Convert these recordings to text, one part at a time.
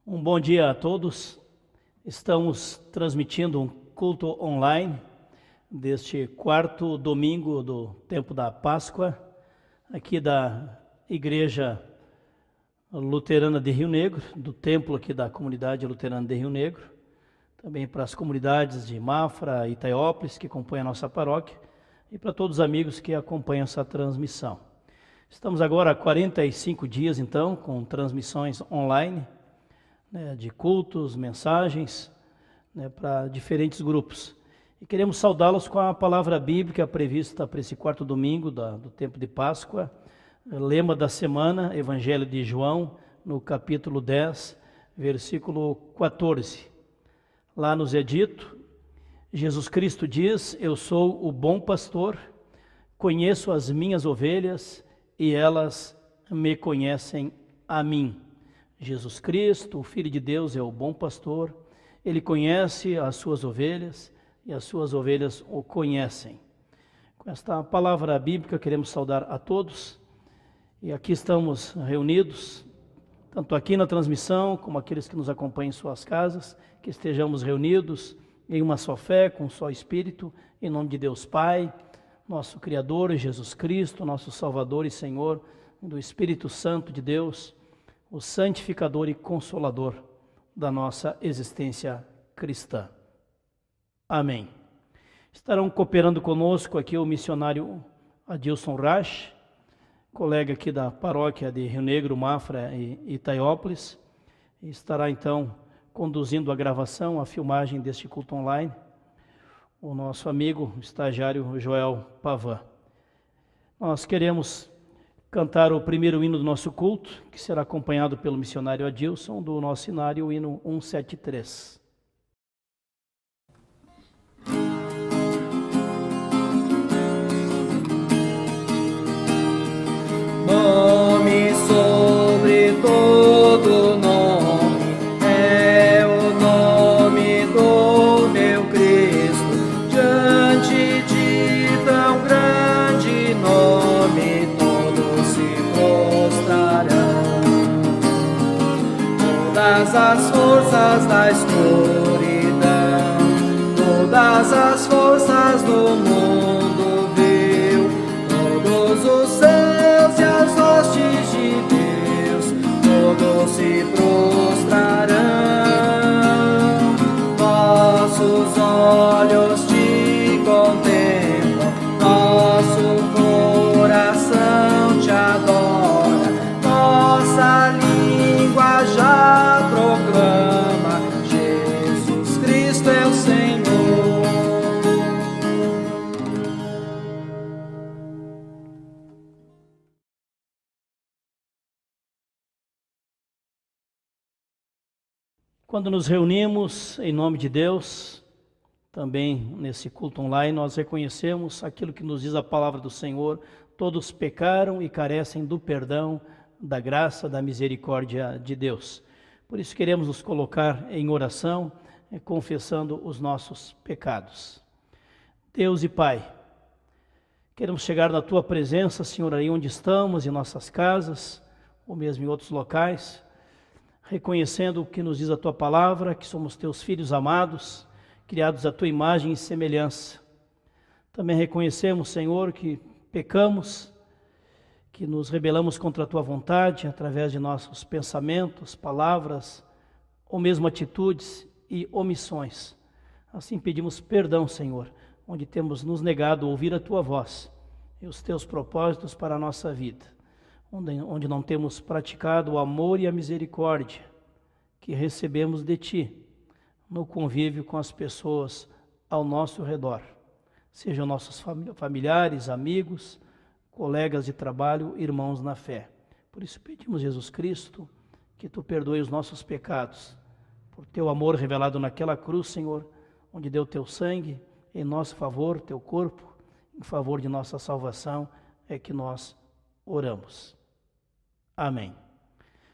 Um bom dia a todos. Estamos transmitindo um culto online deste quarto domingo do tempo da Páscoa, aqui da Igreja Luterana de Rio Negro, do templo aqui da Comunidade Luterana de Rio Negro, também para as comunidades de Mafra e Itaiópolis que acompanham a nossa paróquia e para todos os amigos que acompanham essa transmissão. Estamos agora há 45 dias então com transmissões online, de cultos, mensagens, para diferentes grupos. E queremos saudá-los com a palavra bíblica prevista para esse quarto domingo do tempo de Páscoa. Lema da semana, Evangelho de João, no capítulo 10, versículo 14. Lá nos é dito, Jesus Cristo diz: eu sou o bom pastor, conheço as minhas ovelhas e elas me conhecem a mim. Jesus Cristo, o Filho de Deus, é o bom pastor, ele conhece as suas ovelhas e as suas ovelhas o conhecem. Com esta palavra bíblica queremos saudar a todos e aqui estamos reunidos, tanto aqui na transmissão como aqueles que nos acompanham em suas casas, que estejamos reunidos em uma só fé, com um só Espírito, em nome de Deus Pai, nosso Criador, Jesus Cristo, nosso Salvador e Senhor, do Espírito Santo de Deus, o santificador e consolador da nossa existência cristã. Amém. Estarão cooperando conosco aqui o missionário Adilson Rach, colega aqui da paróquia de Rio Negro, Mafra e Itaiópolis, e estará então conduzindo a gravação, a filmagem deste culto online, o nosso amigo, o estagiário Joel Pavan. Nós queremos cantar o primeiro hino do nosso culto, que será acompanhado pelo missionário Adilson, do nosso hinário, o hino 173. Nome sobre todo nome, é o nome do meu Cristo, diante de tão grande nome todos se prostrarão. Todas as forças da escuridão, todas as forças do mundo viu, todos os céus e as hostes de Deus, todos se prostrarão. Nossos olhos te contemplam, nosso coração te adora, nossa língua já proclama: Jesus Cristo é o Senhor. Quando nos reunimos em nome de Deus, também nesse culto online, nós reconhecemos aquilo que nos diz a palavra do Senhor: todos pecaram e carecem do perdão, da graça, da misericórdia de Deus. Por isso queremos nos colocar em oração, confessando os nossos pecados. Deus e Pai, queremos chegar na Tua presença, Senhor, aí onde estamos, em nossas casas, ou mesmo em outros locais, reconhecendo o que nos diz a Tua palavra, que somos Teus filhos amados, criados à Tua imagem e semelhança. Também reconhecemos, Senhor, que pecamos, que nos rebelamos contra a Tua vontade, através de nossos pensamentos, palavras, ou mesmo atitudes e omissões. Assim pedimos perdão, Senhor, onde temos nos negado a ouvir a Tua voz e os Teus propósitos para a nossa vida, onde não temos praticado o amor e a misericórdia que recebemos de Ti no convívio com as pessoas ao nosso redor, sejam nossos familiares, amigos, colegas de trabalho, irmãos na fé. Por isso pedimos, Jesus Cristo, que Tu perdoe os nossos pecados, por Teu amor revelado naquela cruz, Senhor, onde deu Teu sangue em nosso favor, Teu corpo, em favor de nossa salvação, é que nós oramos. Amém.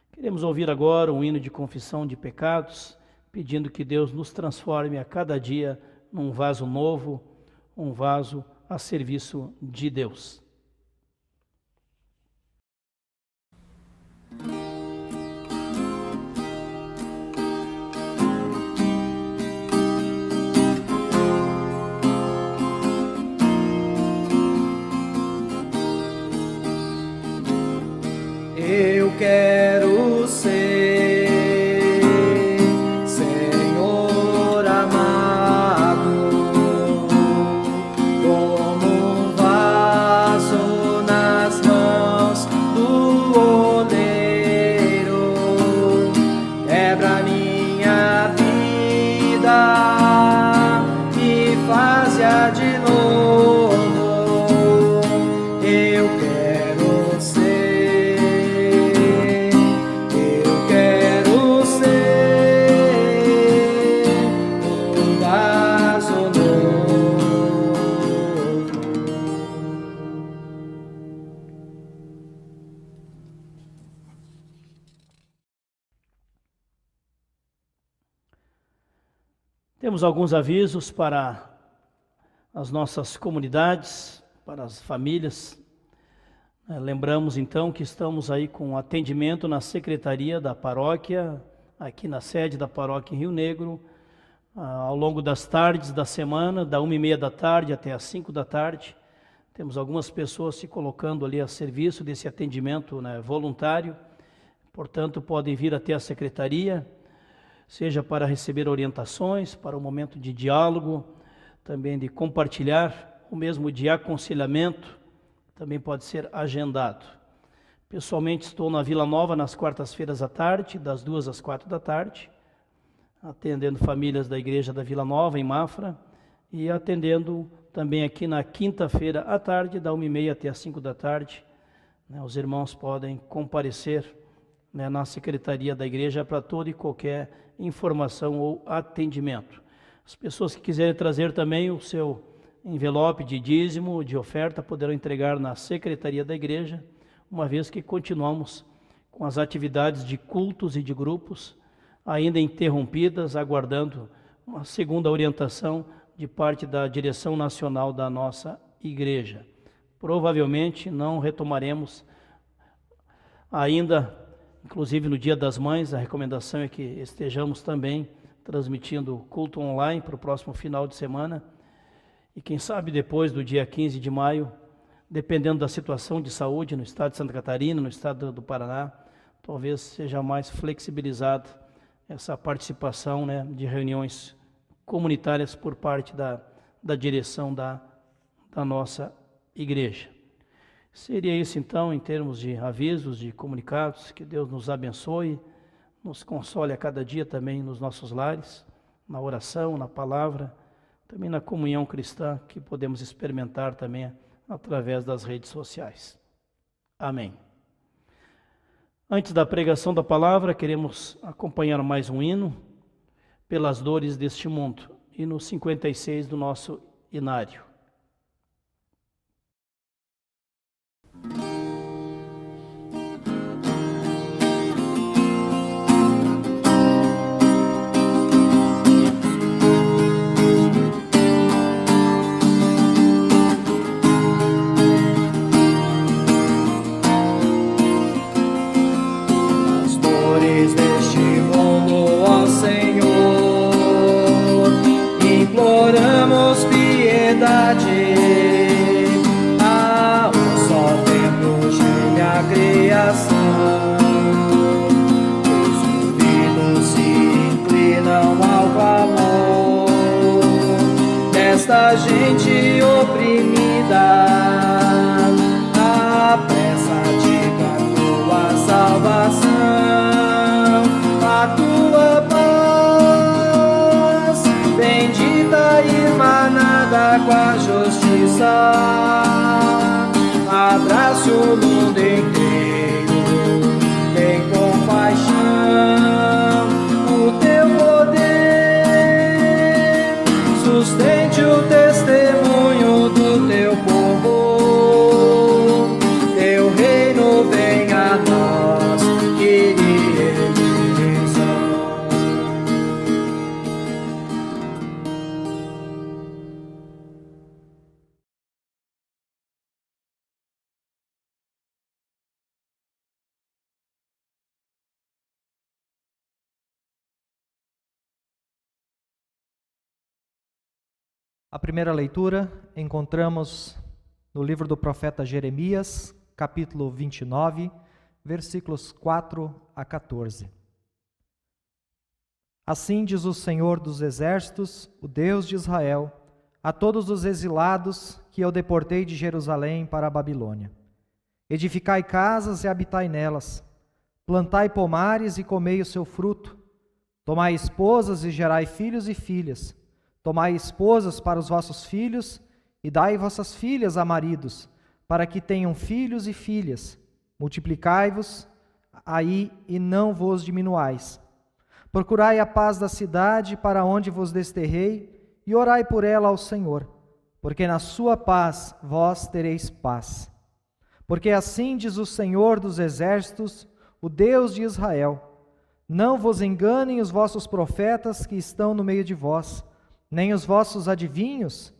Queremos ouvir agora um hino de confissão de pecados, pedindo que Deus nos transforme a cada dia num vaso novo, um vaso a serviço de Deus. Temos alguns avisos para as nossas comunidades, para as famílias. Lembramos então que estamos aí com atendimento na secretaria da paróquia, aqui na sede da paróquia em Rio Negro, ao longo das tardes da semana, da 1h30 da tarde até as 5 da tarde. Temos algumas pessoas se colocando ali a serviço desse atendimento, né, voluntário. Portanto, podem vir até a secretaria, seja para receber orientações, para um momento de diálogo, também de compartilhar, ou mesmo de aconselhamento, também pode ser agendado. Pessoalmente estou na Vila Nova nas quartas-feiras à tarde, das 2 às 4 da tarde, atendendo famílias da Igreja da Vila Nova, em Mafra, e atendendo também aqui na quinta-feira à tarde, da 1h30 até as 5 da tarde. Os irmãos podem comparecer na secretaria da igreja para toda e qualquer informação ou atendimento. As pessoas que quiserem trazer também o seu envelope de dízimo, de oferta, poderão entregar na secretaria da igreja, uma vez que continuamos com as atividades de cultos e de grupos, ainda interrompidas, aguardando uma segunda orientação de parte da direção nacional da nossa igreja. Provavelmente não retomaremos ainda, inclusive no Dia das Mães. A recomendação é que estejamos também transmitindo culto online para o próximo final de semana. E quem sabe depois do dia 15 de maio, dependendo da situação de saúde no estado de Santa Catarina, no estado do Paraná, talvez seja mais flexibilizada essa participação, de reuniões comunitárias por parte da direção da nossa igreja. Seria isso então em termos de avisos, de comunicados. Que Deus nos abençoe, nos console a cada dia também nos nossos lares, na oração, na palavra, também na comunhão cristã que podemos experimentar também através das redes sociais. Amém. Antes da pregação da palavra, queremos acompanhar mais um hino, Pelas Dores deste Mundo, hino 56 do nosso inário. Imploramos piedade, a um só tempo geme a criação. Os ouvidos se inclinam ao clamor desta gente oprimida, a pressa de tua salvação, a tua paz bendita e irmanada com a justiça, abrace o mundo inteiro, tem compaixão, o teu poder sustente o testemunho do teu povo, teu reino venha a nós, A primeira leitura encontramos no livro do profeta Jeremias, capítulo 29, versículos 4 a 14. Assim diz o Senhor dos Exércitos, o Deus de Israel, a todos os exilados que eu deportei de Jerusalém para a Babilônia. Edificai casas e habitai nelas, plantai pomares e comei o seu fruto, tomai esposas e gerai filhos e filhas, tomai esposas para os vossos filhos e dai vossas filhas a maridos, para que tenham filhos e filhas. Multiplicai-vos aí e não vos diminuais. Procurai a paz da cidade para onde vos desterrei e orai por ela ao Senhor, porque na sua paz vós tereis paz. Porque assim diz o Senhor dos Exércitos, o Deus de Israel: não vos enganem os vossos profetas que estão no meio de vós, nem os vossos adivinhos,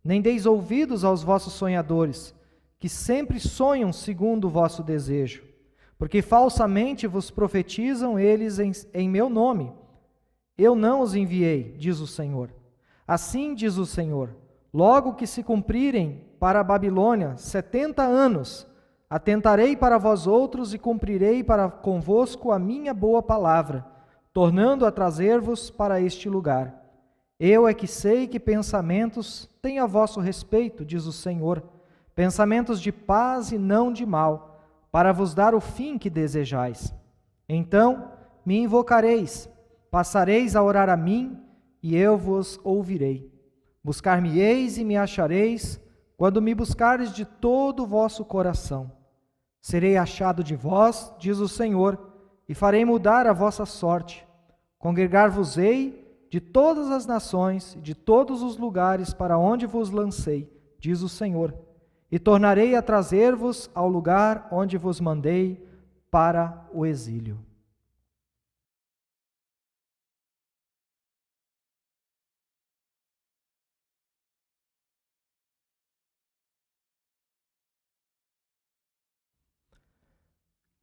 nem deis ouvidos aos vossos sonhadores, que sempre sonham segundo o vosso desejo, porque falsamente vos profetizam eles em meu nome. Eu não os enviei, diz o Senhor. Assim diz o Senhor, logo que se cumprirem para a Babilônia 70 anos, atentarei para vós outros e cumprirei para convosco a minha boa palavra, tornando a trazer-vos para este lugar. Eu é que sei que pensamentos tenho a vosso respeito, diz o Senhor, pensamentos de paz e não de mal, para vos dar o fim que desejais. Então me invocareis, passareis a orar a mim, e eu vos ouvirei. Buscar-me-eis e me achareis, quando me buscares de todo o vosso coração. Serei achado de vós, diz o Senhor, e farei mudar a vossa sorte. Congregar-vos-ei de todas as nações e de todos os lugares para onde vos lancei, diz o Senhor, e tornarei a trazer-vos ao lugar onde vos mandei para o exílio.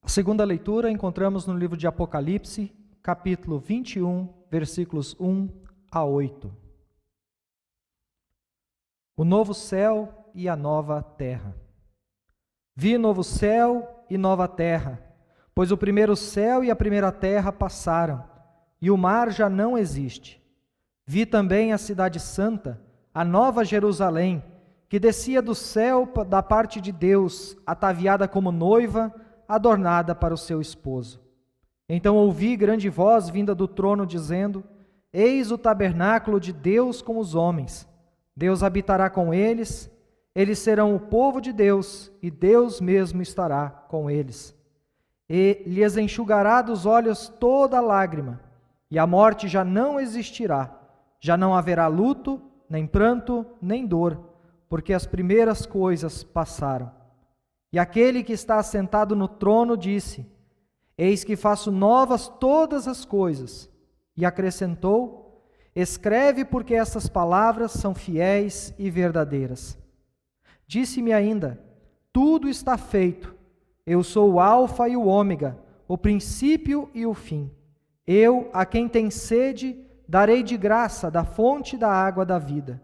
A segunda leitura encontramos no livro de Apocalipse, capítulo 21, versículos 1 a 8. O novo céu e a nova terra. Vi novo céu e nova terra, pois o primeiro céu e a primeira terra passaram, e o mar já não existe. Vi também a cidade santa, a nova Jerusalém, que descia do céu da parte de Deus, ataviada como noiva, adornada para o seu esposo. Então ouvi grande voz vinda do trono dizendo: Eis o tabernáculo de Deus com os homens. Deus habitará com eles, eles serão o povo de Deus, e Deus mesmo estará com eles. E lhes enxugará dos olhos toda lágrima, e a morte já não existirá. Já não haverá luto, nem pranto, nem dor, porque as primeiras coisas passaram. E aquele que está assentado no trono disse: Eis que faço novas todas as coisas. E acrescentou: Escreve, porque estas palavras são fiéis e verdadeiras. Disse-me ainda: Tudo está feito. Eu sou o Alfa e o Ômega, o princípio e o fim. Eu, a quem tem sede, darei de graça da fonte da água da vida.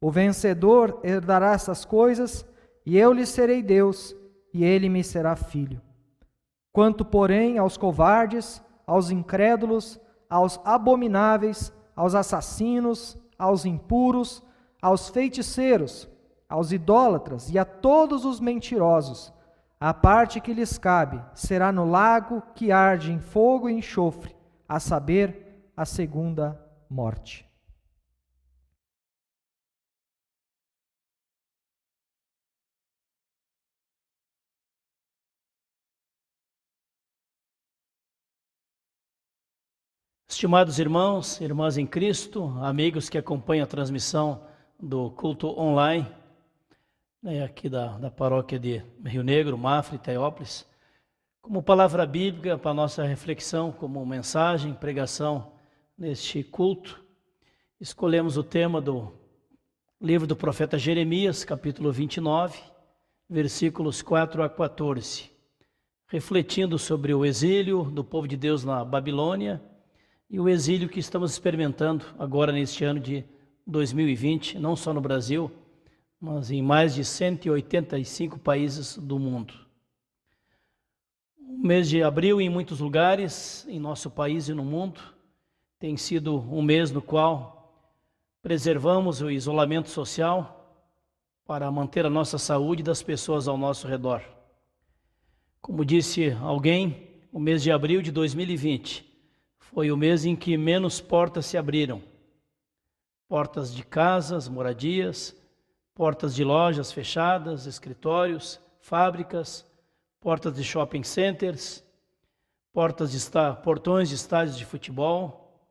O vencedor herdará essas coisas, e eu lhe serei Deus, e ele me será filho. Quanto, porém, aos covardes, aos incrédulos, aos abomináveis, aos assassinos, aos impuros, aos feiticeiros, aos idólatras e a todos os mentirosos, a parte que lhes cabe será no lago que arde em fogo e enxofre, a saber, a segunda morte. Estimados irmãos, irmãs em Cristo, amigos que acompanham a transmissão do culto online, aqui da paróquia de Rio Negro, Mafra e Teópolis, como palavra bíblica para a nossa reflexão, como mensagem, pregação neste culto, escolhemos o tema do livro do profeta Jeremias, capítulo 29, versículos 4 a 14, refletindo sobre o exílio do povo de Deus na Babilônia, e o exílio que estamos experimentando agora neste ano de 2020, não só no Brasil, mas em mais de 185 países do mundo. O mês de abril, em muitos lugares, em nosso país e no mundo, tem sido um mês no qual preservamos o isolamento social para manter a nossa saúde e das pessoas ao nosso redor. Como disse alguém, o mês de abril de 2020 foi o mês em que menos portas se abriram. Portas de casas, moradias, portas de lojas fechadas, escritórios, fábricas, portas de shopping centers, portões de estádios de futebol,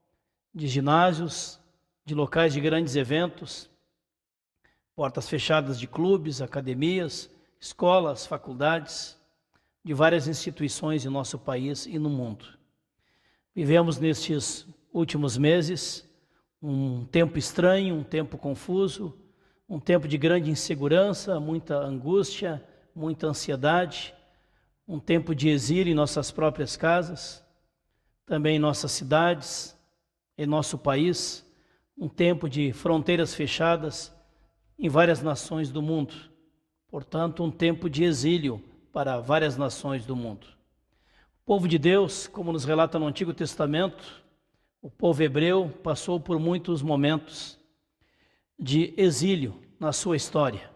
de ginásios, de locais de grandes eventos, portas fechadas de clubes, academias, escolas, faculdades, de várias instituições em nosso país e no mundo. Vivemos nestes últimos meses Um tempo estranho, um tempo confuso, um tempo de grande insegurança, muita angústia, muita ansiedade, um tempo de exílio em nossas próprias casas, também em nossas cidades, em nosso país, um tempo de fronteiras fechadas em várias nações do mundo. Portanto, um tempo de exílio para várias nações do mundo. O povo de Deus, como nos relata no Antigo Testamento, o povo hebreu passou por muitos momentos de exílio na sua história.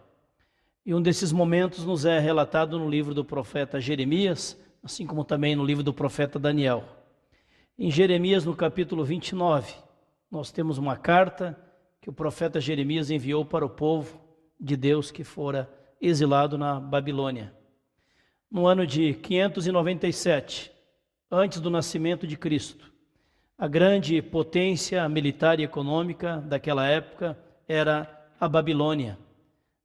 E um desses momentos nos é relatado no livro do profeta Jeremias, assim como também no livro do profeta Daniel. Em Jeremias, no capítulo 29, nós temos uma carta que o profeta Jeremias enviou para o povo de Deus que fora exilado na Babilônia. No ano de 597, antes do nascimento de Cristo, a grande potência militar e econômica daquela época era a Babilônia,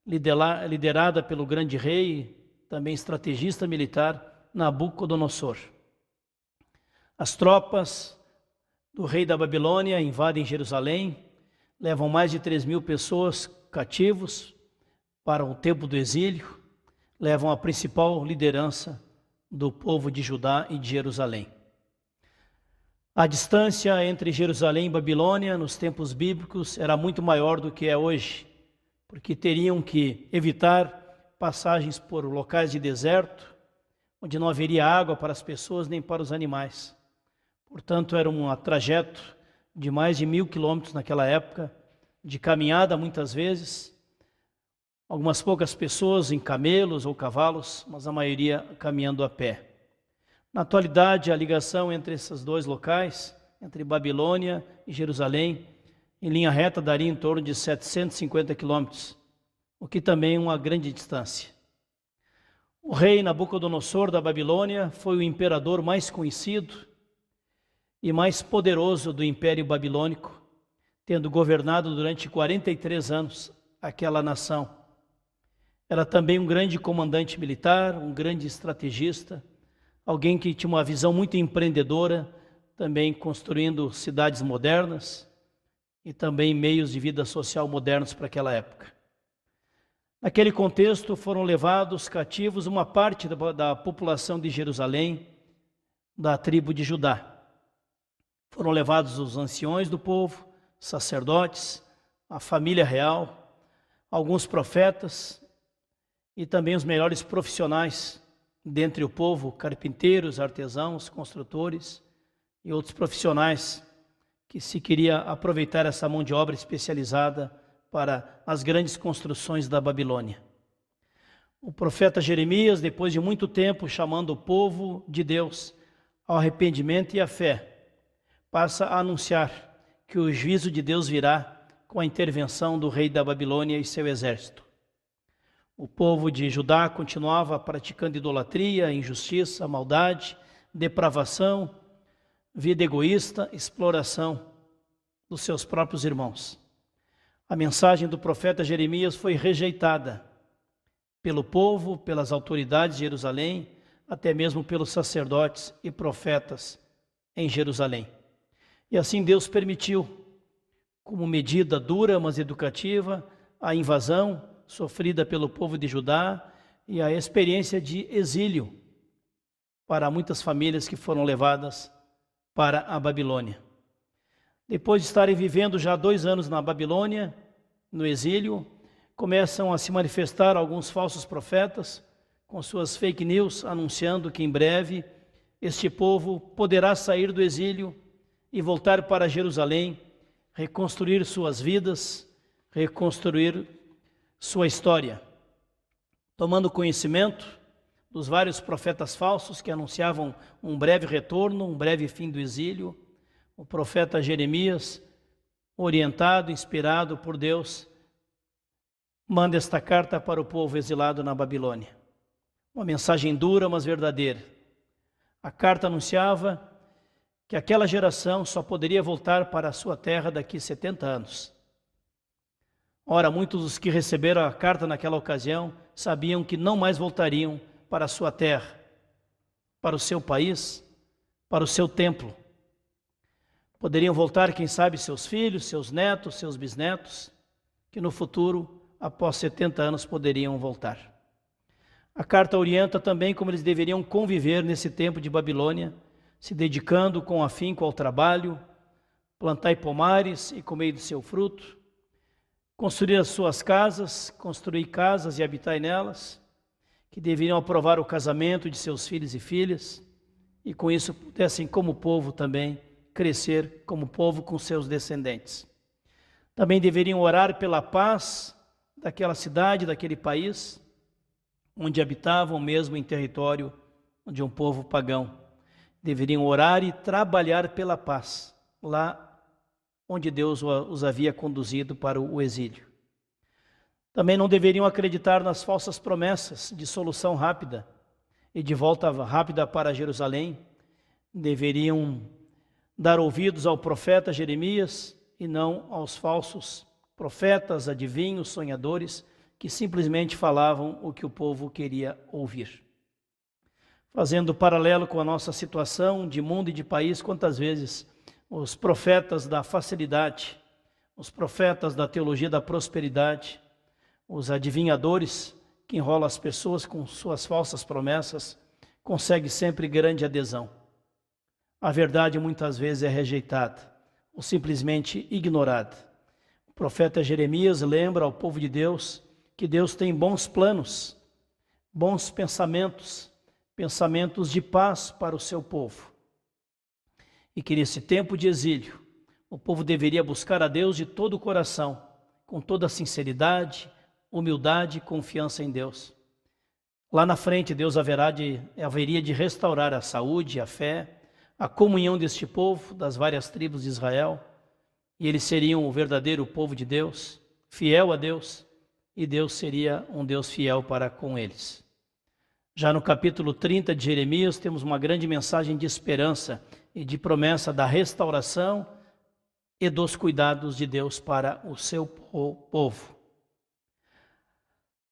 liderada pelo grande rei, também estrategista militar, Nabucodonosor. As tropas do rei da Babilônia invadem Jerusalém, levam mais de 3.000 pessoas cativos para o tempo do exílio, levam a principal liderança do povo de Judá e de Jerusalém. A distância entre Jerusalém e Babilônia, nos tempos bíblicos, era muito maior do que é hoje, porque teriam que evitar passagens por locais de deserto, onde não haveria água para as pessoas nem para os animais. Portanto, era um trajeto de mais de 1.000 quilômetros naquela época, de caminhada muitas vezes, algumas poucas pessoas em camelos ou cavalos, mas a maioria caminhando a pé. Na atualidade, a ligação entre esses dois locais, entre Babilônia e Jerusalém, em linha reta daria em torno de 750 quilômetros, o que também é uma grande distância. O rei Nabucodonosor da Babilônia foi o imperador mais conhecido e mais poderoso do Império Babilônico, tendo governado durante 43 anos aquela nação. Era também um grande comandante militar, um grande estrategista, alguém que tinha uma visão muito empreendedora, também construindo cidades modernas e também meios de vida social modernos para aquela época. Naquele contexto foram levados cativos uma parte da população de Jerusalém, da tribo de Judá. Foram levados os anciões do povo, sacerdotes, a família real, alguns profetas e também os melhores profissionais dentre o povo, carpinteiros, artesãos, construtores e outros profissionais que se queria aproveitar essa mão de obra especializada para as grandes construções da Babilônia. O profeta Jeremias, depois de muito tempo chamando o povo de Deus ao arrependimento e à fé, passa a anunciar que o juízo de Deus virá com a intervenção do rei da Babilônia e seu exército. O povo de Judá continuava praticando idolatria, injustiça, maldade, depravação, vida egoísta, exploração dos seus próprios irmãos. A mensagem do profeta Jeremias foi rejeitada pelo povo, pelas autoridades de Jerusalém, até mesmo pelos sacerdotes e profetas em Jerusalém. E assim Deus permitiu, como medida dura, mas educativa, a invasão sofrida pelo povo de Judá e a experiência de exílio para muitas famílias que foram levadas para a Babilônia. Depois de estarem vivendo já 2 anos na Babilônia, no exílio, começam a se manifestar alguns falsos profetas com suas fake news anunciando que em breve este povo poderá sair do exílio e voltar para Jerusalém, reconstruir suas vidas, reconstruir sua história. Tomando conhecimento dos vários profetas falsos que anunciavam um breve retorno, um breve fim do exílio, o profeta Jeremias, orientado, inspirado por Deus, manda esta carta para o povo exilado na Babilônia. Uma mensagem dura, mas verdadeira. A carta anunciava que aquela geração só poderia voltar para a sua terra daqui 70 anos. Ora, muitos dos que receberam a carta naquela ocasião sabiam que não mais voltariam para a sua terra, para o seu país, para o seu templo. Poderiam voltar, quem sabe, seus filhos, seus netos, seus bisnetos, que no futuro, após 70 anos, poderiam voltar. A carta orienta também como eles deveriam conviver nesse tempo de Babilônia, se dedicando com afinco ao trabalho, plantar pomares e comer do seu fruto, construir as suas casas, construir casas e habitar nelas, que deveriam aprovar o casamento de seus filhos e filhas, e com isso pudessem, como povo também, crescer como povo com seus descendentes. Também deveriam orar pela paz daquela cidade, daquele país, onde habitavam mesmo em território de um povo pagão. Deveriam orar e trabalhar pela paz, lá onde Deus os havia conduzido para o exílio. Também não deveriam acreditar nas falsas promessas de solução rápida e de volta rápida para Jerusalém. Deveriam dar ouvidos ao profeta Jeremias e não aos falsos profetas, adivinhos, sonhadores, que simplesmente falavam o que o povo queria ouvir. Fazendo paralelo com a nossa situação de mundo e de país, quantas vezes os profetas da facilidade, os profetas da teologia da prosperidade, os adivinhadores que enrolam as pessoas com suas falsas promessas, conseguem sempre grande adesão. A verdade muitas vezes é rejeitada ou simplesmente ignorada. O profeta Jeremias lembra ao povo de Deus que Deus tem bons planos, bons pensamentos, pensamentos de paz para o seu povo. E que nesse tempo de exílio, o povo deveria buscar a Deus de todo o coração, com toda sinceridade, humildade e confiança em Deus. Lá na frente, Deus haveria de restaurar a saúde, a fé, a comunhão deste povo, das várias tribos de Israel, e eles seriam o verdadeiro povo de Deus, fiel a Deus, e Deus seria um Deus fiel para com eles. Já no capítulo 30 de Jeremias, temos uma grande mensagem de esperança e de promessa da restauração e dos cuidados de Deus para o seu povo.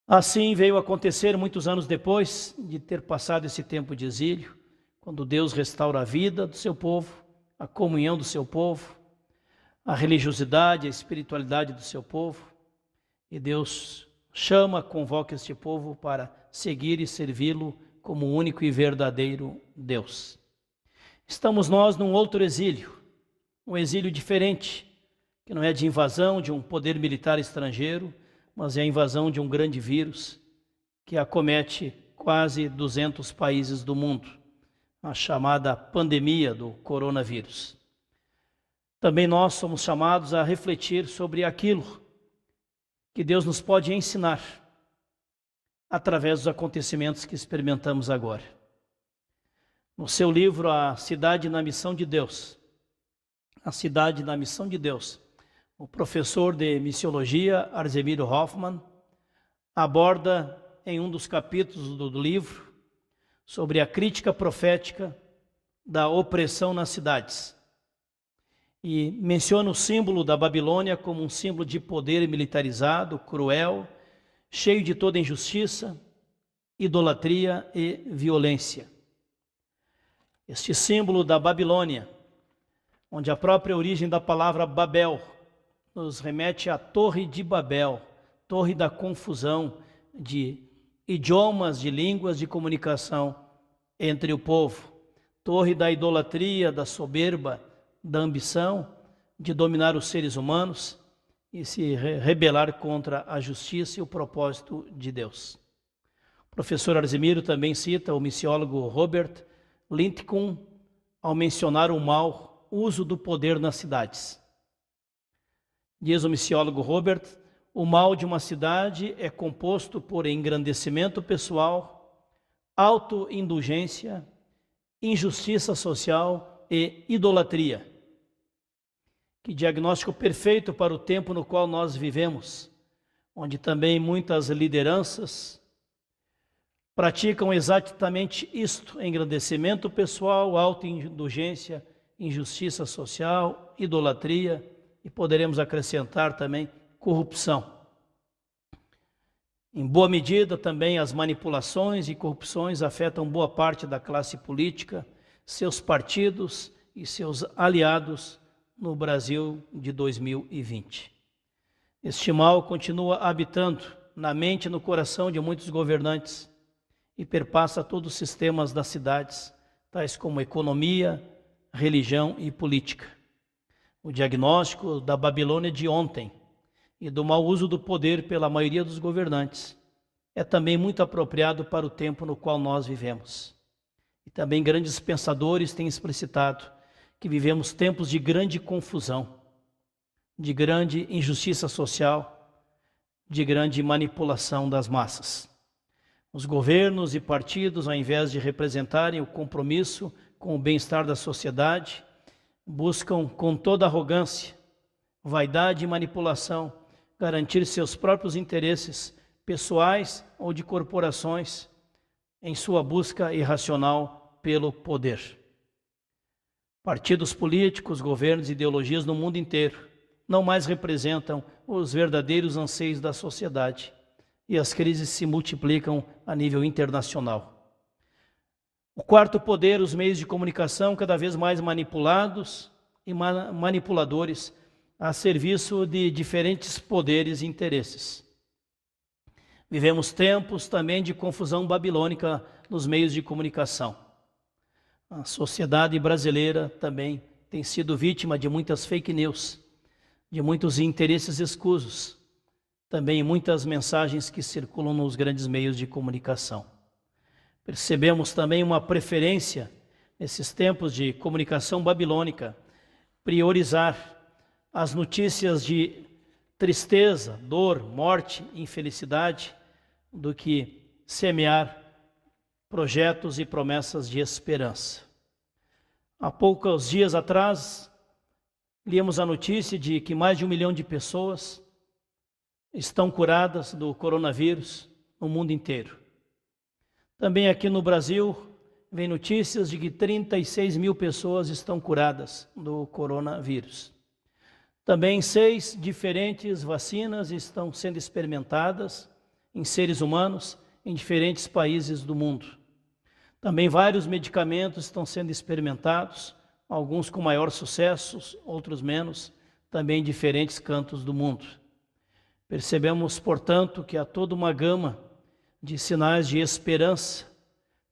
Assim veio acontecer muitos anos depois de ter passado esse tempo de exílio, quando Deus restaura a vida do seu povo, a comunhão do seu povo, a religiosidade, a espiritualidade do seu povo, e Deus convoca este povo para seguir e servi-lo como o único e verdadeiro Deus. Estamos nós num outro exílio, um exílio diferente, que não é de invasão de um poder militar estrangeiro, mas é a invasão de um grande vírus que acomete quase 200 países do mundo, a chamada pandemia do coronavírus. Também nós somos chamados a refletir sobre aquilo que Deus nos pode ensinar através dos acontecimentos que experimentamos agora. No seu livro A Cidade na Missão de Deus, A Cidade na Missão de Deus, o professor de missiologia, Arzemiro Hoffmann, aborda em um dos capítulos do livro sobre a crítica profética da opressão nas cidades. E menciona o símbolo da Babilônia como um símbolo de poder militarizado, cruel, cheio de toda injustiça, idolatria e violência. Este símbolo da Babilônia, onde a própria origem da palavra Babel nos remete à Torre de Babel, torre da confusão de idiomas, de línguas de comunicação entre o povo, torre da idolatria, da soberba, da ambição de dominar os seres humanos e se rebelar contra a justiça e o propósito de Deus. O professor Arzemiro também cita o missiólogo Robert Lincoln ao mencionar o mau uso do poder nas cidades. Diz o missiólogo Robert, o mal de uma cidade é composto por engrandecimento pessoal, autoindulgência, injustiça social e idolatria. Que diagnóstico perfeito para o tempo no qual nós vivemos, onde também muitas lideranças praticam exatamente isto: engrandecimento pessoal, autoindulgência, injustiça social, idolatria e poderemos acrescentar também corrupção. Em boa medida também as manipulações e corrupções afetam boa parte da classe política, seus partidos e seus aliados no Brasil de 2020. Este mal continua habitando na mente e no coração de muitos governantes e perpassa todos os sistemas das cidades, tais como economia, religião e política. O diagnóstico da Babilônia de ontem e do mau uso do poder pela maioria dos governantes é também muito apropriado para o tempo no qual nós vivemos. E também grandes pensadores têm explicitado que vivemos tempos de grande confusão, de grande injustiça social, de grande manipulação das massas. Os governos e partidos, ao invés de representarem o compromisso com o bem-estar da sociedade, buscam com toda arrogância, vaidade e manipulação garantir seus próprios interesses pessoais ou de corporações em sua busca irracional pelo poder. Partidos políticos, governos e ideologias no mundo inteiro não mais representam os verdadeiros anseios da sociedade e as crises se multiplicam a nível internacional. O quarto poder, os meios de comunicação cada vez mais manipulados e manipuladores a serviço de diferentes poderes e interesses. Vivemos tempos também de confusão babilônica nos meios de comunicação. A sociedade brasileira também tem sido vítima de muitas fake news, de muitos interesses escusos, também muitas mensagens que circulam nos grandes meios de comunicação. Percebemos também uma preferência, nesses tempos de comunicação babilônica, priorizar as notícias de tristeza, dor, morte e infelicidade, do que semear projetos e promessas de esperança. Há poucos dias atrás, líamos a notícia de que mais de 1 milhão de pessoas estão curadas do coronavírus no mundo inteiro. Também aqui no Brasil, vem notícias de que 36 mil pessoas estão curadas do coronavírus. Também 6 diferentes vacinas estão sendo experimentadas em seres humanos em diferentes países do mundo. Também vários medicamentos estão sendo experimentados, alguns com maior sucesso, outros menos, também em diferentes cantos do mundo. Percebemos, portanto, que há toda uma gama de sinais de esperança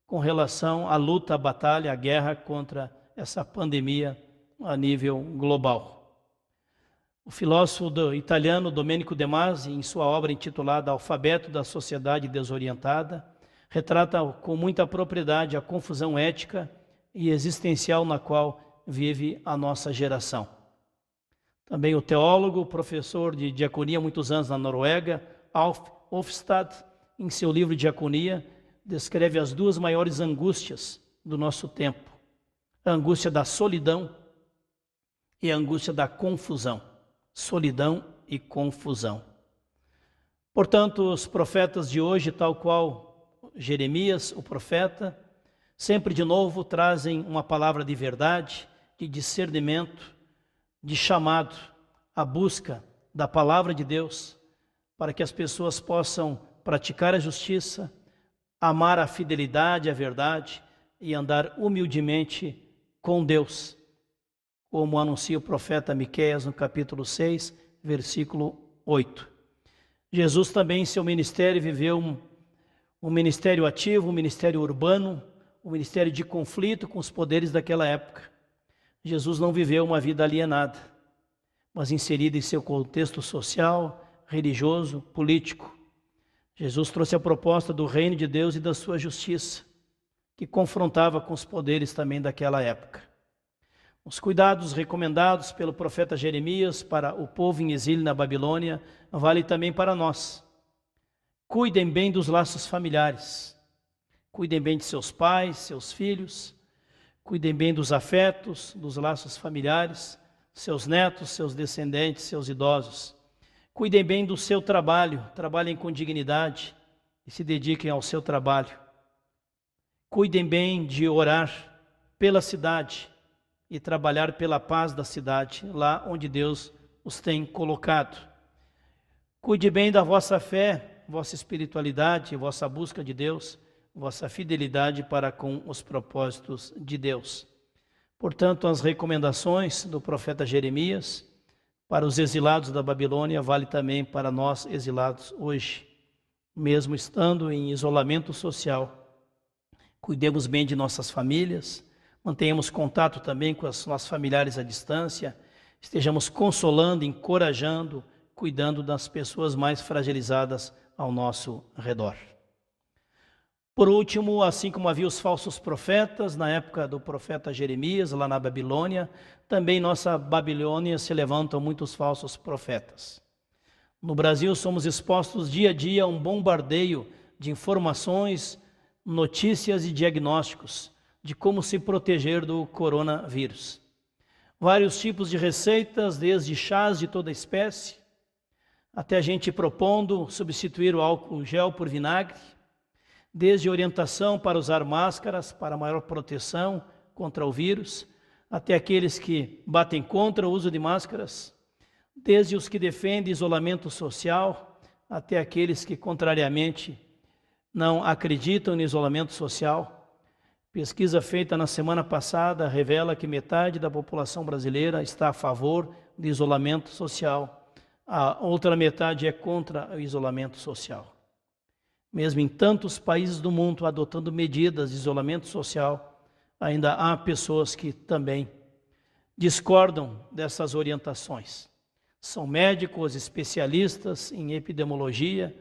com relação à luta, à batalha, à guerra contra essa pandemia a nível global. O filósofo italiano Domenico De Masi, em sua obra intitulada Alfabeto da Sociedade Desorientada, retrata com muita propriedade a confusão ética e existencial na qual vive a nossa geração. Também o teólogo, professor de diaconia há muitos anos na Noruega, Alf Hofstad, em seu livro Diaconia, descreve as 2 maiores angústias do nosso tempo: a angústia da solidão e a angústia da confusão. Solidão e confusão. Portanto, os profetas de hoje, tal qual Jeremias, o profeta, sempre de novo trazem uma palavra de verdade, de discernimento, de chamado à busca da palavra de Deus, para que as pessoas possam praticar a justiça, amar a fidelidade, a verdade e andar humildemente com Deus, como anuncia o profeta Miqueias no capítulo 6, versículo 8. Jesus também em seu ministério viveu um ministério ativo, um ministério urbano, um ministério de conflito com os poderes daquela época. Jesus não viveu uma vida alienada, mas inserida em seu contexto social, religioso, político. Jesus trouxe a proposta do reino de Deus e da sua justiça, que confrontava com os poderes também daquela época. Os cuidados recomendados pelo profeta Jeremias para o povo em exílio na Babilônia valem também para nós. Cuidem bem dos laços familiares, cuidem bem de seus pais, seus filhos, cuidem bem dos afetos, dos laços familiares, seus netos, seus descendentes, seus idosos. Cuidem bem do seu trabalho, trabalhem com dignidade e se dediquem ao seu trabalho. Cuidem bem de orar pela cidade e trabalhar pela paz da cidade, lá onde Deus os tem colocado. Cuide bem da vossa fé, vossa espiritualidade, vossa busca de Deus, vossa fidelidade para com os propósitos de Deus. Portanto, as recomendações do profeta Jeremias para os exilados da Babilônia vale também para nós exilados hoje. Mesmo estando em isolamento social, cuidemos bem de nossas famílias, mantenhamos contato também com os nossos familiares à distância, estejamos consolando, encorajando, cuidando das pessoas mais fragilizadas ao nosso redor. Por último, assim como havia os falsos profetas, na época do profeta Jeremias, lá na Babilônia, também em nossa Babilônia se levantam muitos falsos profetas. No Brasil, somos expostos dia a dia a um bombardeio de informações, notícias e diagnósticos de como se proteger do coronavírus. Vários tipos de receitas, desde chás de toda espécie, até a gente propondo substituir o álcool gel por vinagre, desde orientação para usar máscaras para maior proteção contra o vírus, até aqueles que batem contra o uso de máscaras, desde os que defendem isolamento social, até aqueles que, contrariamente, não acreditam no isolamento social. Pesquisa feita na semana passada revela que metade da população brasileira está a favor do isolamento social. A outra metade é contra o isolamento social. Mesmo em tantos países do mundo adotando medidas de isolamento social, ainda há pessoas que também discordam dessas orientações. São médicos, especialistas em epidemiologia,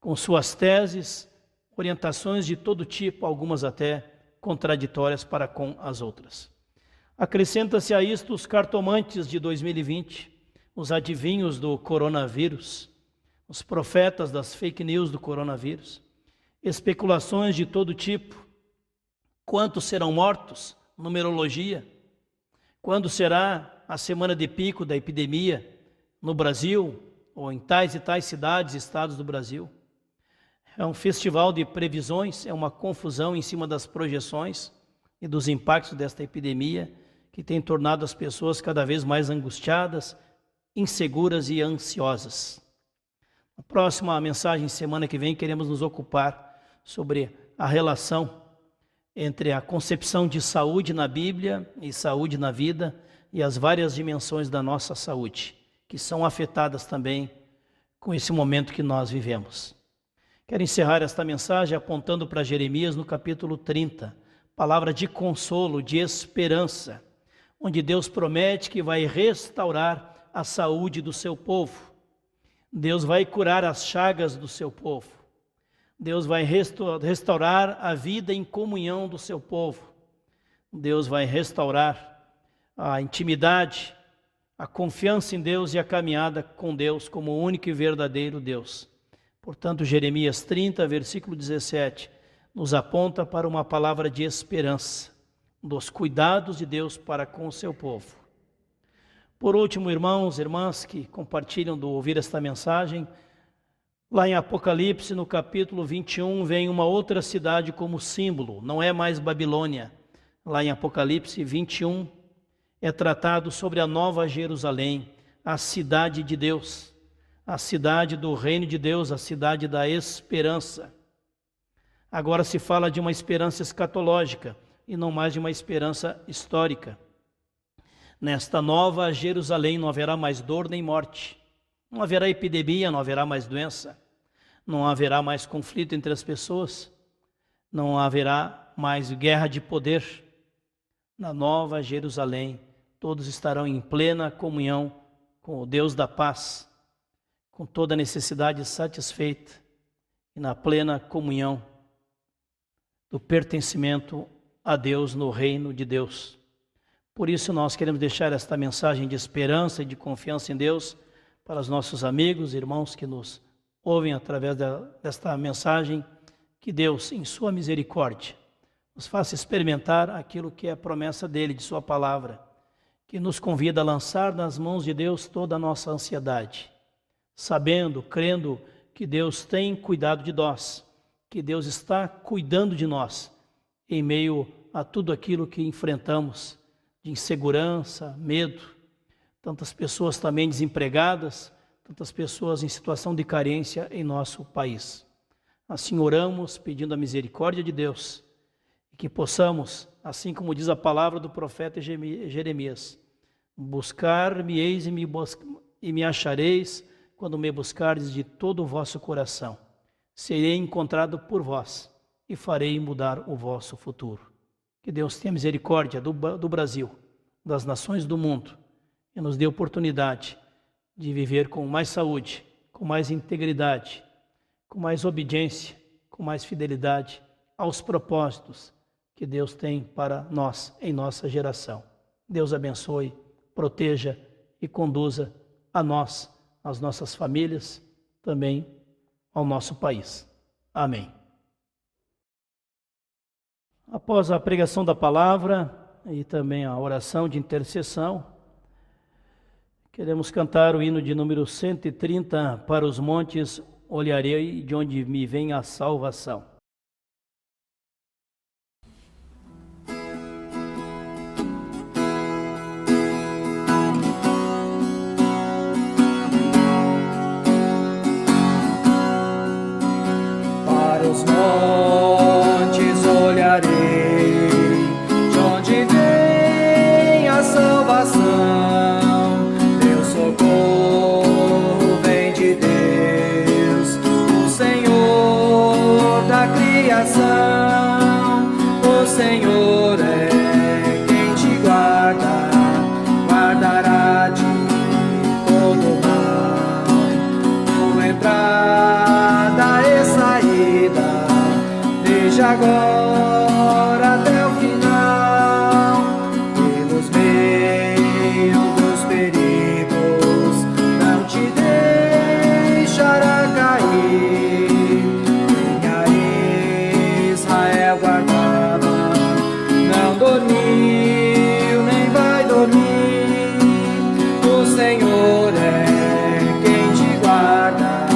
com suas teses, orientações de todo tipo, algumas até contraditórias para com as outras. Acrescenta-se a isto os cartomantes de 2020, os adivinhos do coronavírus, os profetas das fake news do coronavírus, especulações de todo tipo. Quantos serão mortos? Numerologia. Quando será a semana de pico da epidemia no Brasil ou em tais e tais cidades e estados do Brasil? É um festival de previsões, é uma confusão em cima das projeções e dos impactos desta epidemia que tem tornado as pessoas cada vez mais angustiadas, inseguras e ansiosas. Na próxima mensagem, semana que vem, queremos nos ocupar sobre a relação entre a concepção de saúde na Bíblia e saúde na vida e as várias dimensões da nossa saúde, que são afetadas também com esse momento que nós vivemos. Quero encerrar esta mensagem apontando para Jeremias no capítulo 30, palavra de consolo, de esperança, onde Deus promete que vai restaurar a saúde do seu povo. Deus vai curar as chagas do seu povo. Deus vai restaurar a vida em comunhão do seu povo. Deus vai restaurar a intimidade, a confiança em Deus e a caminhada com Deus como o único e verdadeiro Deus. Portanto, Jeremias 30, versículo 17, nos aponta para uma palavra de esperança, dos cuidados de Deus para com o seu povo. Por último, irmãos e irmãs que compartilham do ouvir esta mensagem, lá em Apocalipse, no capítulo 21, vem uma outra cidade como símbolo, não é mais Babilônia. Lá em Apocalipse 21, é tratado sobre a Nova Jerusalém, a cidade de Deus, a cidade do reino de Deus, a cidade da esperança. Agora se fala de uma esperança escatológica e não mais de uma esperança histórica. Nesta Nova Jerusalém não haverá mais dor nem morte, não haverá epidemia, não haverá mais doença, não haverá mais conflito entre as pessoas, não haverá mais guerra de poder. Na Nova Jerusalém, todos estarão em plena comunhão com o Deus da paz, com toda a necessidade satisfeita e na plena comunhão do pertencimento a Deus no reino de Deus. Por isso nós queremos deixar esta mensagem de esperança e de confiança em Deus para os nossos amigos, irmãos que nos ouvem através desta mensagem, que Deus, em sua misericórdia, nos faça experimentar aquilo que é a promessa dele, de sua palavra, que nos convida a lançar nas mãos de Deus toda a nossa ansiedade, sabendo, crendo que Deus tem cuidado de nós, que Deus está cuidando de nós em meio a tudo aquilo que enfrentamos, de insegurança, medo, tantas pessoas também desempregadas, tantas pessoas em situação de carência em nosso país. Assim oramos pedindo a misericórdia de Deus e que possamos assim como diz a palavra do profeta Jeremias: buscar-me-eis e me achareis, quando me buscardes de todo o vosso coração. Serei encontrado por vós e farei mudar o vosso futuro. Que Deus tenha misericórdia do Brasil, das nações do mundo, e nos dê oportunidade de viver com mais saúde, com mais integridade, com mais obediência, com mais fidelidade aos propósitos que Deus tem para nós em nossa geração. Deus abençoe, proteja e conduza a nós, as nossas famílias, também ao nosso país. Amém. Após a pregação da palavra e também a oração de intercessão, queremos cantar o hino de número 130, Para os montes olharei, de onde me vem a salvação. Para os montes olharei, de onde vem a salvação. Meu socorro vem de Deus, o Senhor da criação. O Senhor é quem te guarda, guardará de todo mal. Tua entrada e saída, desde agora até o final. Pelos meios dos perigos, não te deixará cair. Quem a Israel guardava, não dormiu nem vai dormir. O Senhor é quem te guarda,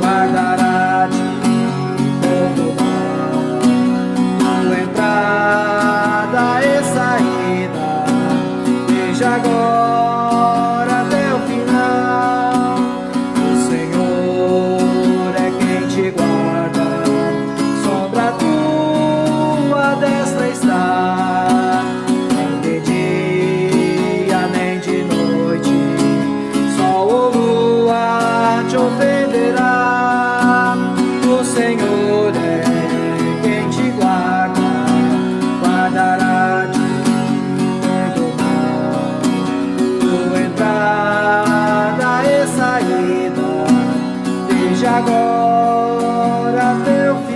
guardará de todo mal. Tua entrada e saída, desde agora até o final. O Senhor é quem te guarda, sombra tua destra está. Nem de dia nem de noite, sol ou lua te ofenderá. O Senhor é quem te guarda, guardará de todo mal. Tua entrada e saída, desde agora até o final.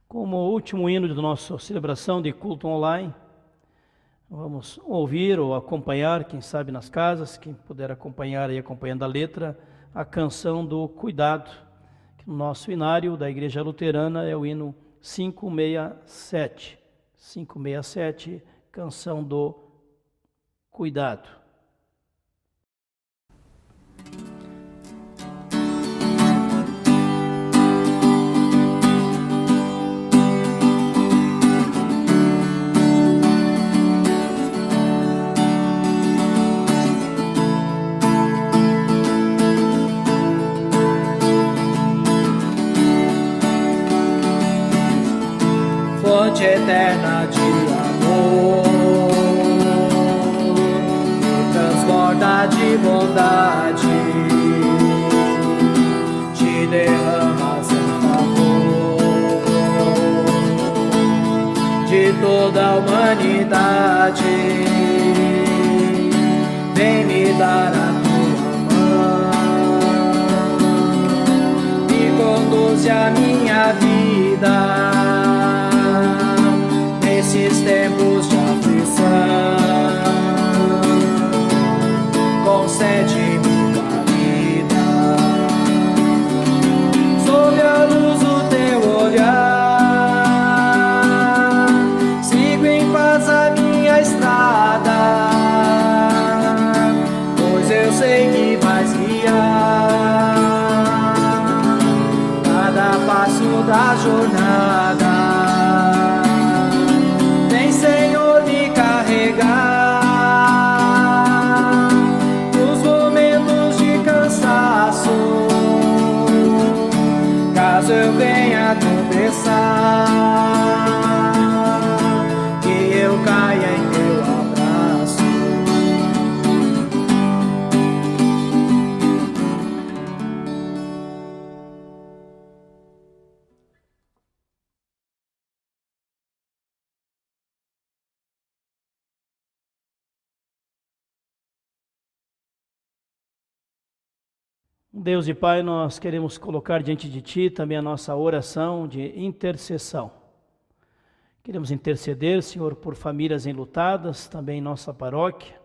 Como último hino de nossa celebração de culto online, vamos ouvir ou acompanhar, quem sabe nas casas, quem puder acompanhar e acompanhando a letra, a canção do Cuidado, que no nosso hinário da Igreja Luterana é o hino 567. 567, canção do Cuidado. Fonte eterna de amor, que transborda de bondade, te derramas em favor de toda a humanidade. Vem me dar a tua mão, me conduz a minha vida nesses tempos de aflição. Concede-me guarida, sob a luz do teu olhar. Sigo em paz a minha estrada, pois eu sei que vais guiar cada passo da jornada. Senhor, me carregar nos momentos de cansaço. peça que eu caia em teu abraço. Deus e Pai, nós queremos colocar diante de Ti também a nossa oração de intercessão. Queremos interceder, Senhor, por famílias enlutadas, também em nossa paróquia,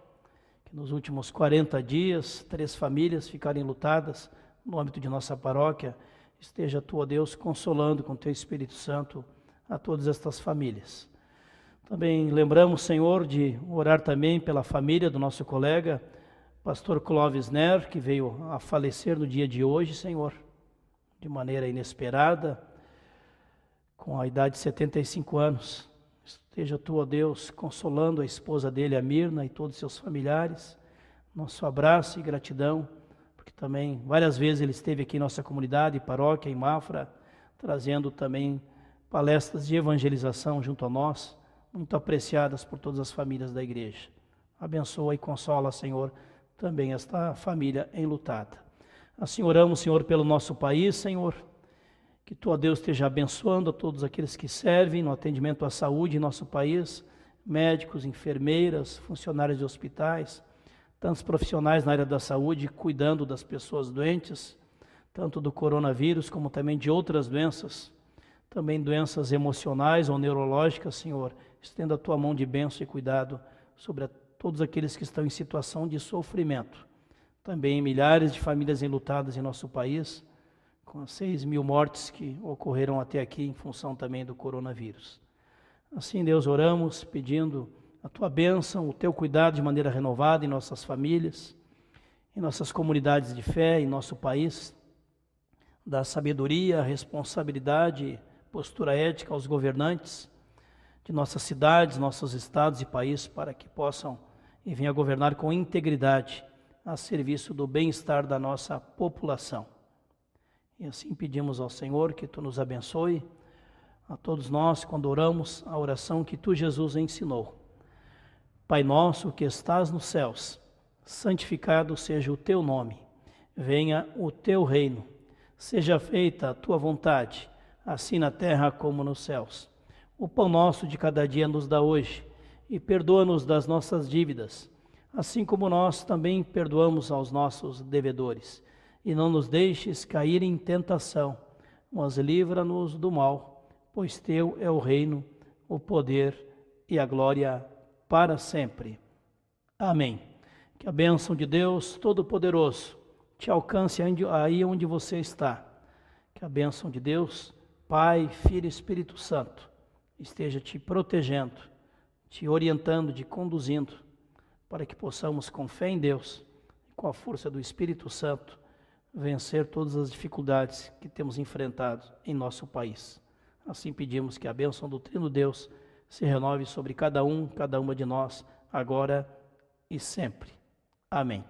que nos últimos 40 dias, 3 famílias ficaram enlutadas no âmbito de nossa paróquia. Esteja Tu, ó Deus, consolando com Teu Espírito Santo a todas estas famílias. Também lembramos, Senhor, de orar também pela família do nosso colega, Pastor Clóvis Ner, que veio a falecer no dia de hoje, Senhor, de maneira inesperada, com a idade de 75 anos. Esteja Tu, ó Deus, consolando a esposa dele, a Mirna, e todos os seus familiares. Nosso abraço e gratidão, porque também várias vezes ele esteve aqui em nossa comunidade, paróquia, em Mafra, trazendo também palestras de evangelização junto a nós, muito apreciadas por todas as famílias da igreja. Abençoa e consola, Senhor, também esta família enlutada. Assim oramos, Senhor, pelo nosso país, Senhor, que Tu, ó Deus, esteja abençoando a todos aqueles que servem no atendimento à saúde em nosso país, médicos, enfermeiras, funcionários de hospitais, tantos profissionais na área da saúde, cuidando das pessoas doentes, tanto do coronavírus como também de outras doenças, também doenças emocionais ou neurológicas, Senhor. Estenda a Tua mão de bênção e cuidado sobre todos aqueles que estão em situação de sofrimento. Também milhares de famílias enlutadas em nosso país, com as 6.000 mortes que ocorreram até aqui em função também do coronavírus. Assim, Deus, oramos pedindo a Tua bênção, o Teu cuidado de maneira renovada em nossas famílias, em nossas comunidades de fé, em nosso país, da sabedoria, responsabilidade, postura ética aos governantes de nossas cidades, nossos estados e países, para que possam e venha governar com integridade a serviço do bem-estar da nossa população. E assim pedimos ao Senhor que Tu nos abençoe, a todos nós, quando oramos a oração que Tu, Jesus, ensinou. Pai nosso que estás nos céus, santificado seja o Teu nome. Venha o Teu reino. Seja feita a Tua vontade, assim na terra como nos céus. O pão nosso de cada dia nos dá hoje, e perdoa-nos das nossas dívidas, assim como nós também perdoamos aos nossos devedores. E não nos deixes cair em tentação, mas livra-nos do mal, pois Teu é o reino, o poder e a glória para sempre. Amém. Que a bênção de Deus Todo-Poderoso te alcance aí onde você está. Que a bênção de Deus, Pai, Filho e Espírito Santo, esteja te protegendo, te orientando, te conduzindo, para que possamos, com fé em Deus, com a força do Espírito Santo, vencer todas as dificuldades que temos enfrentado em nosso país. Assim pedimos que a bênção do Trino Deus se renove sobre cada uma de nós, agora e sempre. Amém.